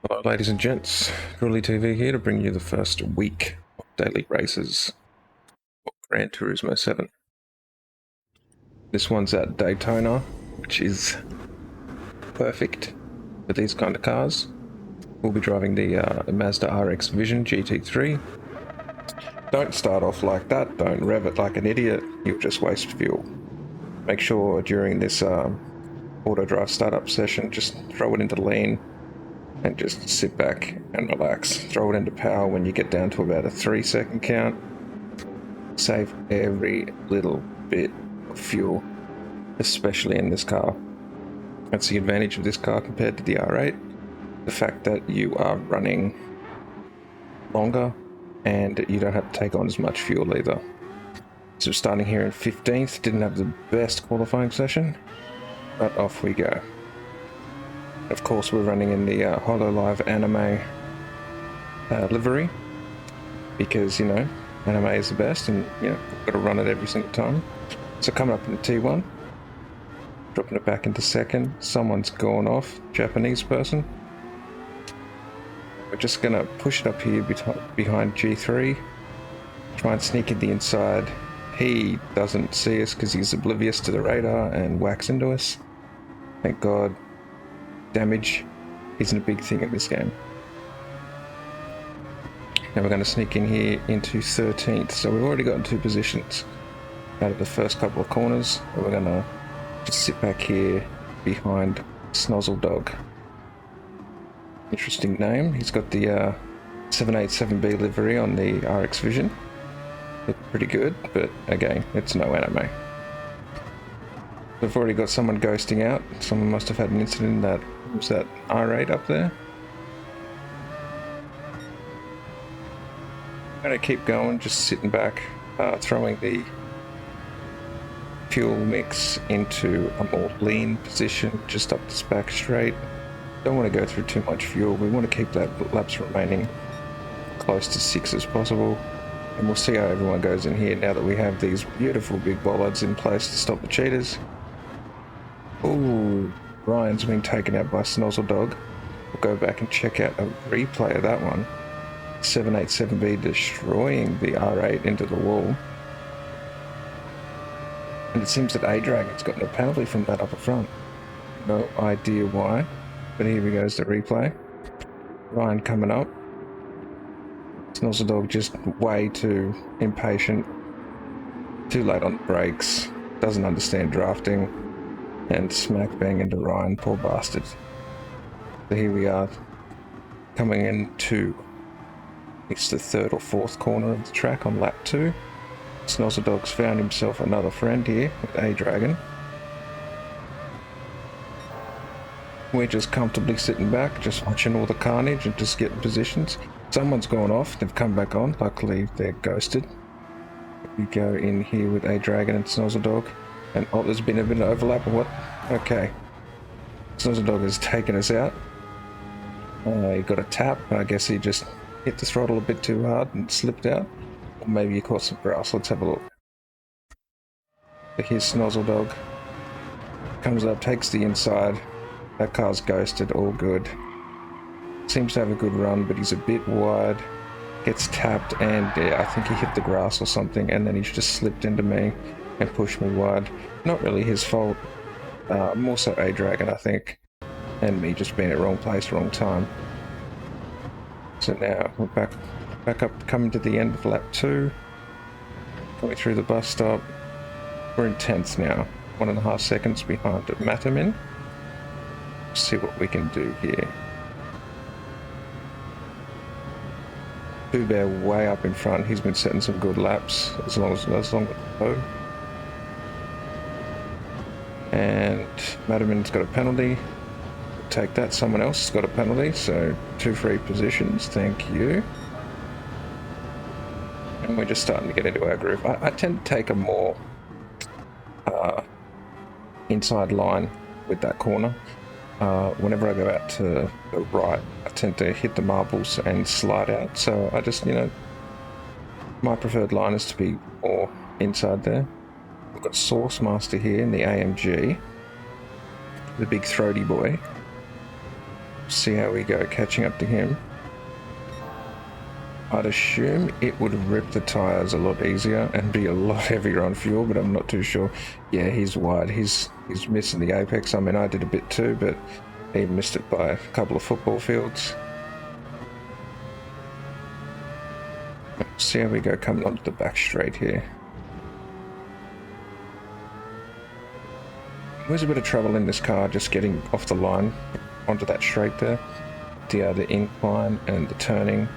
Hello, ladies and gents. Drully TV here to bring you the first week of daily races for Gran Turismo 7. This one's at Daytona, which is perfect for these kind of cars. We'll be driving the Mazda RX Vision GT3. Don't start off like that. Don't rev it like an idiot. You'll just waste fuel. Make sure during this auto drive startup session, just throw it into lean and just sit back and relax. Throw it into power when you get down to about a 3-second count. Save every little bit of fuel, especially in this car. That's the advantage of this car compared to the R8. The fact that you are running longer and you don't have to take on as much fuel either. So starting here in 15th, didn't have the best qualifying session, but off we go. Of course, we're running in the HoloLive anime livery because, anime is the best and, we've got to run it every single time. So coming up in T1, dropping it back into second. Someone's gone off, Japanese person. We're just going to push it up here behind G3, try and sneak in the inside. He doesn't see us because he's oblivious to the radar and whacks into us. Thank God. Damage isn't a big thing in this game. Now we're going to sneak in here into 13th. So we've already gotten 2 positions out of the first couple of corners. And we're going to just sit back here behind Snozzle Dog. Interesting name. He's got the 787B livery on the RX Vision. Look pretty good, but again, it's no anime. We've already got someone ghosting out. Someone must have had an incident that was that R8 up there. I'm going to keep going, just sitting back, throwing the fuel mix into a more lean position, just up this back straight. Don't want to go through too much fuel. We want to keep that laps remaining close to 6 as possible. And we'll see how everyone goes in here now that we have these beautiful big bollards in place to stop the cheaters. Ooh, Ryan's been taken out by Snozzle Dog. We'll go back and check out a replay of that one. 787B destroying the R8 into the wall. And it seems that A-Dragon's gotten a penalty from that up front. No idea why, but here we go, the replay. Ryan coming up. Snozzle Dog just way too impatient. Too late on the brakes. Doesn't understand drafting. And smack bang into Ryan, poor bastard. So here we are, coming into it's the 3rd or 4th corner of the track on lap 2. Snozzle Dog's found himself another friend here with A-Dragon. We're just comfortably sitting back, just watching all the carnage and just getting positions. Someone's gone off, they've come back on, luckily they're ghosted. We go in here with A-Dragon and Snozzle Dog. And oh, there's been a bit of overlap or what? Okay. Snozzle Dog has taken us out. He got a tap. I guess he just hit the throttle a bit too hard and slipped out. Or maybe he caught some grass. Let's have a look. So here's Snozzle Dog. Comes up, takes the inside. That car's ghosted, all good. Seems to have a good run, but he's a bit wide. Gets tapped and I think he hit the grass or something, and then he's just slipped into me and pushed me wide. Not really his fault, more so A-Dragon, I think, and me just being at wrong place, wrong time. So now we're back up, coming to the end of lap 2, going through the bus stop. We're in 10th now, 1.5 seconds behind Matamin. See what we can do here. Pooh Bear way up in front. He's been setting some good laps as long with the bow. And Matamin's got a penalty. Take that. Someone else has got a penalty. So 2 free positions. Thank you. And we're just starting to get into our groove. I tend to take a more inside line with that corner. Whenever I go out to the right, I tend to hit the marbles and slide out. So I just, my preferred line is to be more inside there. We've got Source Master here in the AMG, the big throaty boy. See how we go catching up to him. I'd assume it would rip the tires a lot easier and be a lot heavier on fuel, but I'm not too sure. Yeah, he's wide. He's missing the apex. I mean, I did a bit too, but he missed it by a couple of football fields. See how we go coming onto the back straight here. There's a bit of trouble in this car just getting off the line onto that straight there. The incline and the turning.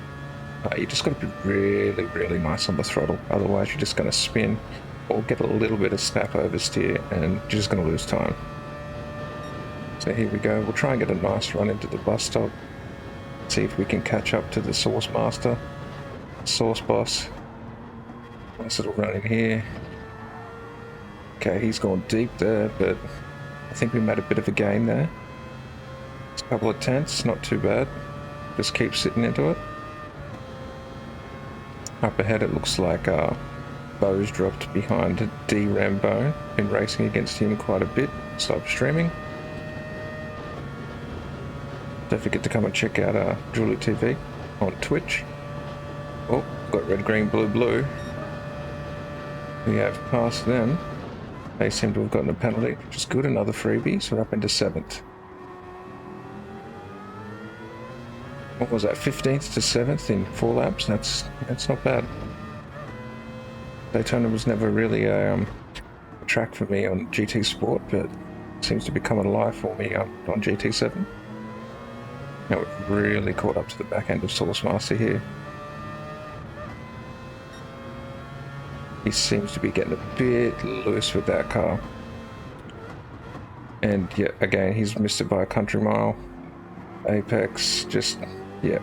You just got to be really, really nice on the throttle. Otherwise, you're just going to spin or get a little bit of snap oversteer and you're just going to lose time. So here we go. We'll try and get a nice run into the bus stop. See if we can catch up to the Sauce Master, Sauce Boss. Nice little run in here. Okay, he's gone deep there, but I think we made a bit of a gain there. It's a couple of tenths, not too bad. Just keep sitting into it. Up ahead it looks like Bo's dropped behind D Rambo. Been racing against him quite a bit. Stop streaming. Don't forget to come and check out Julie TV on Twitch. Oh, got red, green, blue, blue. We have passed them. They seem to have gotten a penalty, which is good. Another freebie, so we're up into 7th. What was that, 15th to 7th in 4 laps? That's not bad. Daytona was never really a track for me on GT Sport, but it seems to be coming alive for me on GT7. Now we've really caught up to the back end of Sauce Master here. He seems to be getting a bit loose with that car. And yeah, again, he's missed it by a country mile. Apex, just, yeah.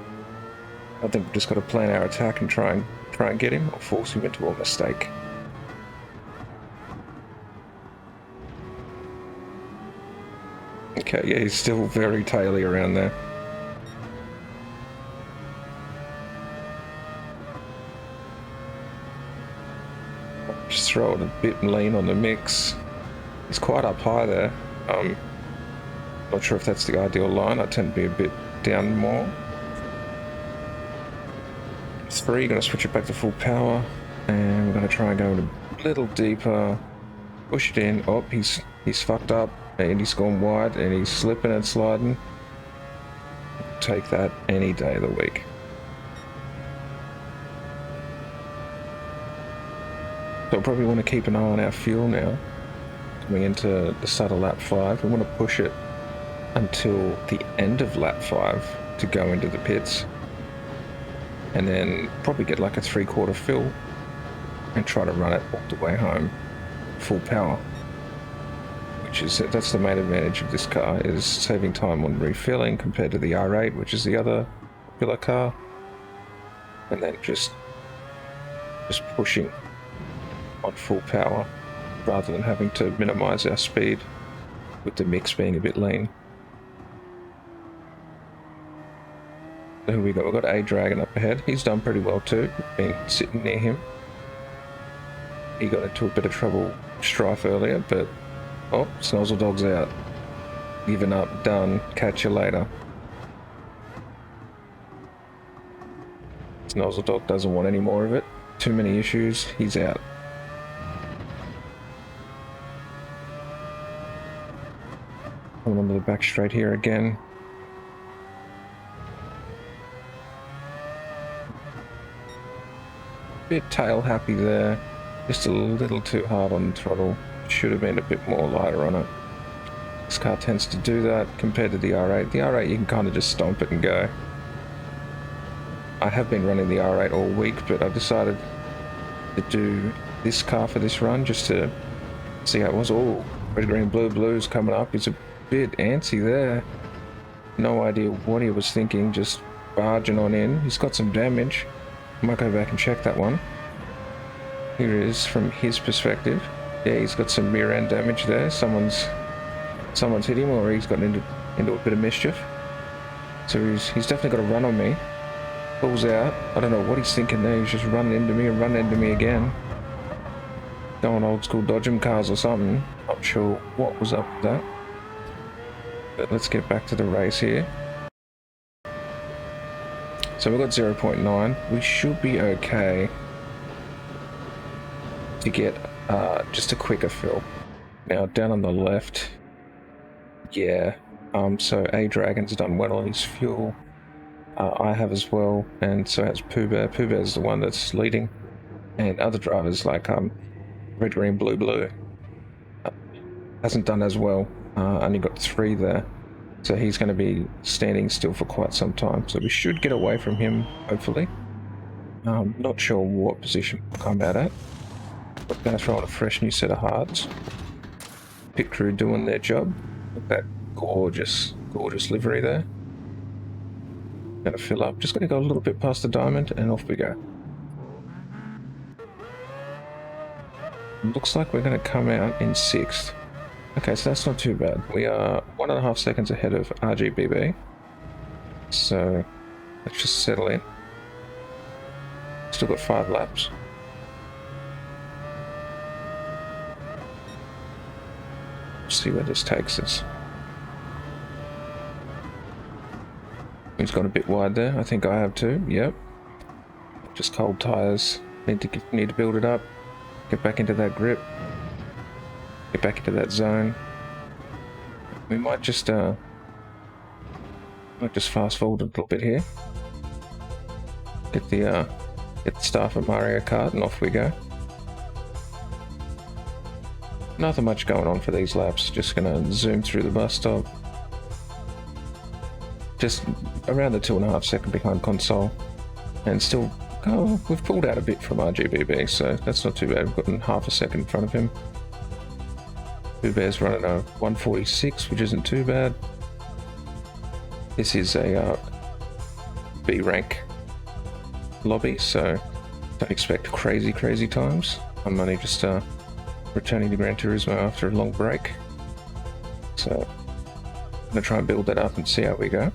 I think we've just got to plan our attack and try and get him or force him into a mistake. Okay, yeah, he's still very taily around there. Just throw it a bit lean on the mix. He's quite up high there. Not sure if that's the ideal line. I tend to be a bit down more. 3, gonna switch it back to full power, and we're gonna try and go in a little deeper. Push it in. Oh, he's fucked up, and he's gone wide, and he's slipping and sliding. Take that any day of the week. So I probably want to keep an eye on our fuel now. Coming into the start of lap 5, we want to push it until the end of lap 5 to go into the pits. And then probably get like a 3/4 fill and try to run it all the way home full power. That's the main advantage of this car, is saving time on refilling compared to the R8, which is the other popular car. And then just pushing on full power rather than having to minimize our speed with the mix being a bit lean. There we go, we've got A-Dragon up ahead. He's done pretty well too, been sitting near him. He got into a bit of trouble strife earlier, but oh, Snozzle Dog's out. Given up, done, catch you later. Snozzle Dog doesn't want any more of it. Too many issues, he's out. Coming onto the back straight here again. Bit tail happy there. Just a little too hard on the throttle. Should have been a bit more lighter on it. This car tends to do that compared to the R8. The R8 you can kind of just stomp it and go. I have been running the R8 all week, but I decided to do this car for this run just to see how it was. Oh, red, green, blue, blue's coming up. He's a bit antsy there. No idea what he was thinking, just barging on in. He's got some damage. I might go back and check that one. Here it is from his perspective. Yeah, he's got some rear end damage there. Someone's hit him, or he's got into a bit of mischief. So he's definitely got a run on me. Pulls out. I don't know what he's thinking there. He's just running into me and running into me again. Going old school dodgem cars or something. Not sure what was up with that. But let's get back to the race here. So we've got 0.9. We should be okay to get just a quicker fill. Now down on the left, yeah. So A Dragon's done well on his fuel. I have as well, and so has Pooh Bear. Pooh Bear's the one that's leading, and other drivers like Red, Green, Blue, Blue hasn't done as well. Only got 3 there. So he's going to be standing still for quite some time. So we should get away from him, hopefully. Not sure what position we'll come out at. But going to throw on a fresh new set of hearts. Pit crew doing their job. Look at that gorgeous, gorgeous livery there. Going to fill up. Just going to go a little bit past the diamond and off we go. Looks like we're going to come out in 6th. Okay, so that's not too bad. We are 1.5 seconds ahead of RGBB. So let's just settle in. Still got 5 laps. See where this takes us. He's gone a bit wide there. I think I have too. Yep. Just cold tires. Need to build it up. Get back into that grip. Get back into that zone. We might just fast forward a little bit here. Get the staff of Mario Kart and off we go. Nothing much going on for these laps. Just gonna zoom through the bus stop. Just around the 2.5 second behind console, and still. Oh, we've pulled out a bit from RGBB, so that's not too bad. We've got 0.5 second in front of him. Pooh Bear's running a 146, which isn't too bad. This is a B rank lobby, so don't expect crazy times. I'm only just returning to Gran Turismo after a long break, so I'm gonna try and build that up and see how we go.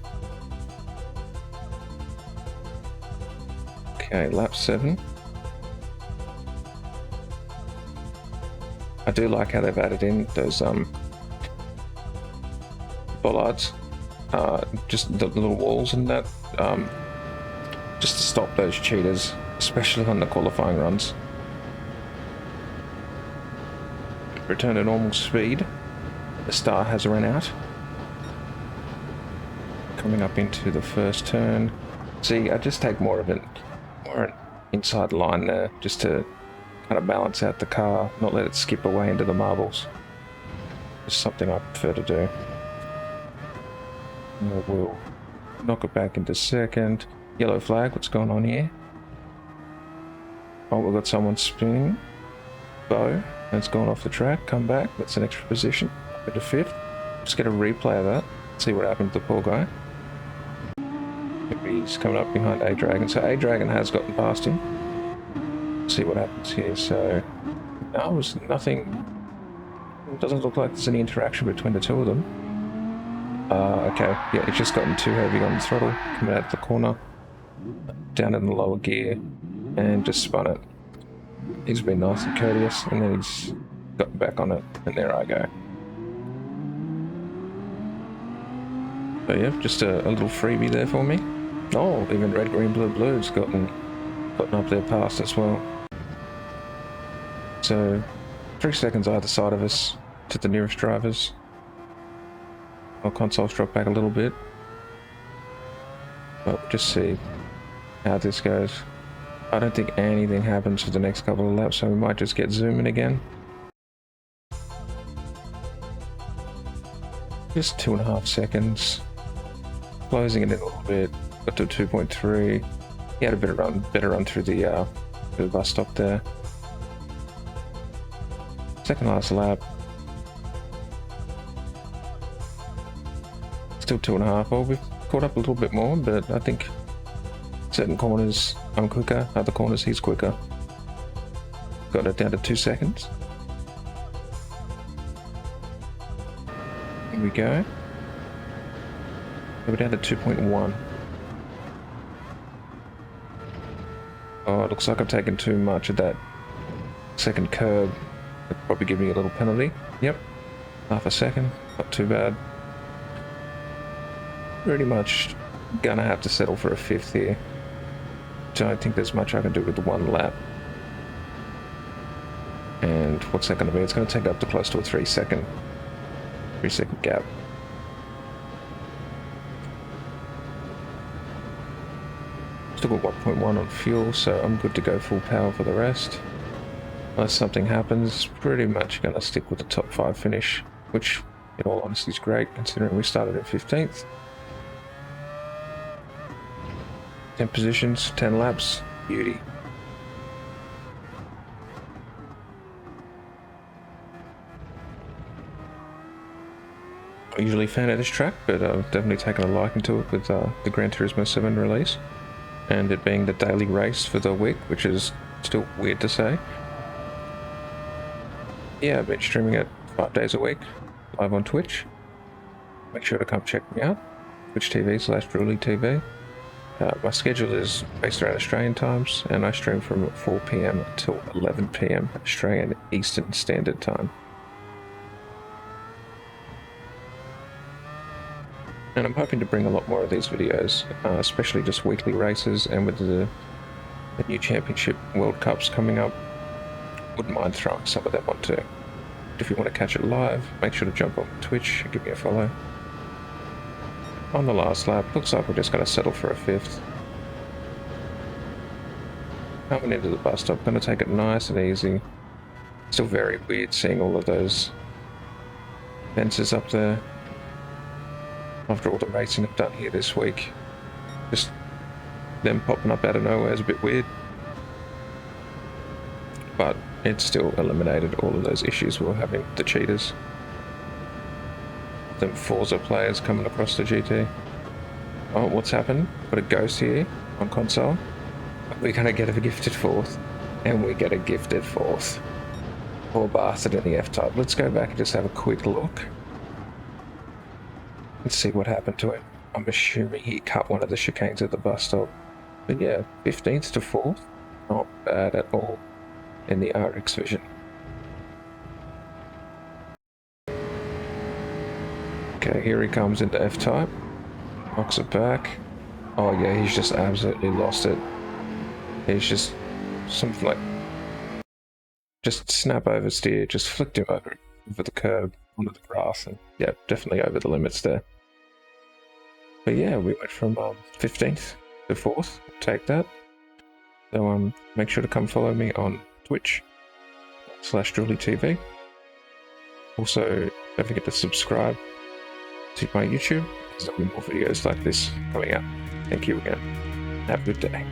Okay, lap 7. I do like how they've added in those bollards, just the little walls and that, just to stop those cheaters, especially on the qualifying runs. Return to normal speed. The star has run out. Coming up into the first turn. See, I just take more an inside line there, just to kind of balance out the car, not let it skip away into the marbles. It's something I prefer to do. And we'll knock it back into second. Yellow flag, what's going on here? Oh, we've got someone spinning. Bo, that's gone off the track, come back, that's an extra position. Into 5th. Just get a replay of that, see what happened to the poor guy. He's coming up behind A Dragon, so A Dragon has gotten past him. See what happens here. So no, there's nothing. It doesn't look like there's any interaction between the two of them. Okay, yeah, he's just gotten too heavy on the throttle, coming out of the corner, down in the lower gear, and just spun it. He's been nice and courteous, and then he's gotten back on it, and there I go. So yeah, just a little freebie there for me. Oh, even Red, Green, Blue, Blue's gotten up there past as well. So 3 seconds either side of us to the nearest drivers. Our consoles drop back a little bit, but we'll just see how this goes. I don't think anything happens for the next couple of laps, so we might just get zooming again. Just 2.5 seconds. Closing it in a little bit. Got to 2.3. He had a better run through the bus stop there. Second last lap. Still 2.5. Well, we've caught up a little bit more, but I think certain corners I'm quicker, other corners he's quicker. Got it down to 2 seconds. Here we go. We're down to 2.1. Oh, it looks like I've taken too much of that second curb. It'll probably give me a little penalty. Yep, half a second, not too bad. Pretty much gonna have to settle for a 5th here. Don't think there's much I can do with the 1 lap. And what's that going to be? It's going to take up to close to a 3-second gap. Still got 1.1 on fuel, so I'm good to go full power for the rest. Unless something happens, pretty much going to stick with the top 5 finish, which in all honesty is great considering we started in 15th. 10 positions, 10 laps, beauty. Not usually a fan of this track, but I've definitely taken a liking to it with the Gran Turismo 7 release. And it being the daily race for the week, which is still weird to say. Yeah, I've been streaming it 5 days a week, live on Twitch. Make sure to come check me out, twitch.tv/DrewLeagueTV. My schedule is based around Australian times, and I stream from 4 PM until 11 PM Australian Eastern Standard Time. And I'm hoping to bring a lot more of these videos, especially just weekly races, and with the new Championship World Cups coming up, wouldn't mind throwing some of them on too. If you want to catch it live, make sure to jump on Twitch and give me a follow. On the last lap, looks like we're just going to settle for a 5th. Coming into the bus stop, going to take it nice and easy. Still very weird seeing all of those fences up there. After all the racing I've done here this week, just them popping up out of nowhere is a bit weird. But it still eliminated all of those issues we were having with the cheaters. Them Forza players coming across the GT. Oh, what's happened? Got a ghost here on console. We're gonna get a gifted 4th, and we get a gifted 4th. Poor bastard in the F-Type. Let's go back and just have a quick look. Let's see what happened to him. I'm assuming he cut one of the chicanes at the bus stop. But yeah, 15th to 4th. Not bad at all in the RX Vision. Okay, here he comes into F-Type. Knocks it back. Oh yeah, he's just absolutely lost it. He's just something like... just snap oversteer, just flicked him over the curb onto the grass, and yeah, definitely over the limits there. But yeah, we went from 15th to 4th. Take that. So make sure to come follow me on Twitch/DrewLeagueTV. Also, don't forget to subscribe to my YouTube. There'll be more videos like this coming out. Thank you again. Have a good day.